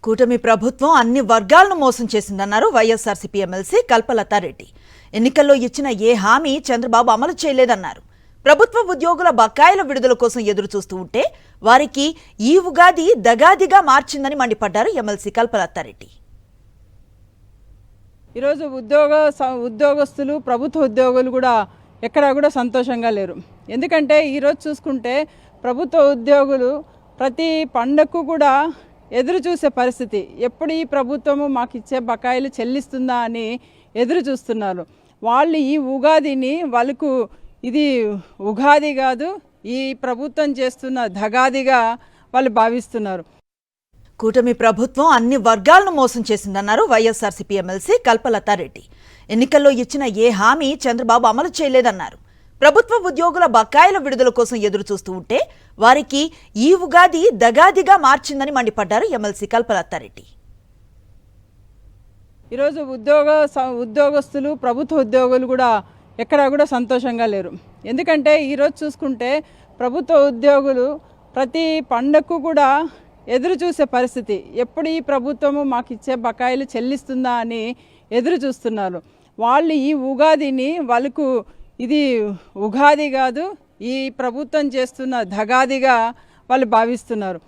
కూటమి ప్రభుత్వం అన్ని వర్గాలను మోసం చేసిందన్నారు వైఎస్ఆర్సీపీ ఎమ్మెల్సీ కల్పలతారెడ్డి. ఎన్నికల్లో ఇచ్చిన ఏ హామీ చంద్రబాబు అమలు చేయలేదన్నారు. ప్రభుత్వ ఉద్యోగుల బకాయిల విడుదల కోసం ఎదురు చూస్తూ ఉంటే వారికి ఈ ఉగాది దగాదిగా మార్చిందని మండిపడ్డారు ఎమ్మెల్సీ కల్పలతారెడ్డి. ఈరోజు ఉద్యోగస్తులు ప్రభుత్వ ఉద్యోగులు కూడా ఎక్కడా కూడా సంతోషంగా లేరు. ఎందుకంటే ఈరోజు చూసుకుంటే ప్రభుత్వ ఉద్యోగులు ప్రతి పండగకు కూడా ఎదురు చూసే పరిస్థితి. ఎప్పుడు ఈ ప్రభుత్వము మాకు ఇచ్చే బకాయిలు చెల్లిస్తుందా అని ఎదురు చూస్తున్నారు. వాళ్ళు ఈ ఉగాదిని వాళ్ళకు ఇది ఉగాది కాదు, ఈ ప్రభుత్వం చేస్తున్న దగాదిగా వాళ్ళు భావిస్తున్నారు. కూటమి ప్రభుత్వం అన్ని వర్గాలను మోసం చేసిందన్నారు వైఎస్ఆర్సీపీ ఎమ్మెల్సీ కల్పలతారెడ్డి. ఎన్నికల్లో ఇచ్చిన ఏ హామీ చంద్రబాబు అమలు చేయలేదన్నారు. ప్రభుత్వ ఉద్యోగుల బకాయిల విడుదల కోసం ఎదురు చూస్తూ ఉంటే వారికి ఈ ఉగాది దగాదిగా మార్చిందని మండిపడ్డారు ఎమ్మెల్సీ కల్పలతారెడ్డి. ఈరోజు ఉద్యోగస్తులు ప్రభుత్వ ఉద్యోగులు కూడా ఎక్కడా కూడా సంతోషంగా లేరు. ఎందుకంటే ఈరోజు చూసుకుంటే ప్రభుత్వ ఉద్యోగులు ప్రతి పండగకు కూడా ఎదురు చూసే పరిస్థితి. ఎప్పుడు ఈ ప్రభుత్వము మాకు ఇచ్చే బకాయిలు చెల్లిస్తుందా అని ఎదురు చూస్తున్నారు. వాళ్ళు ఈ ఉగాదిని వాళ్ళకు ఇది ఉగాది కాదు, ఈ ప్రభుత్వం చేస్తున్న దగాదిగా వాళ్ళు భావిస్తున్నారు.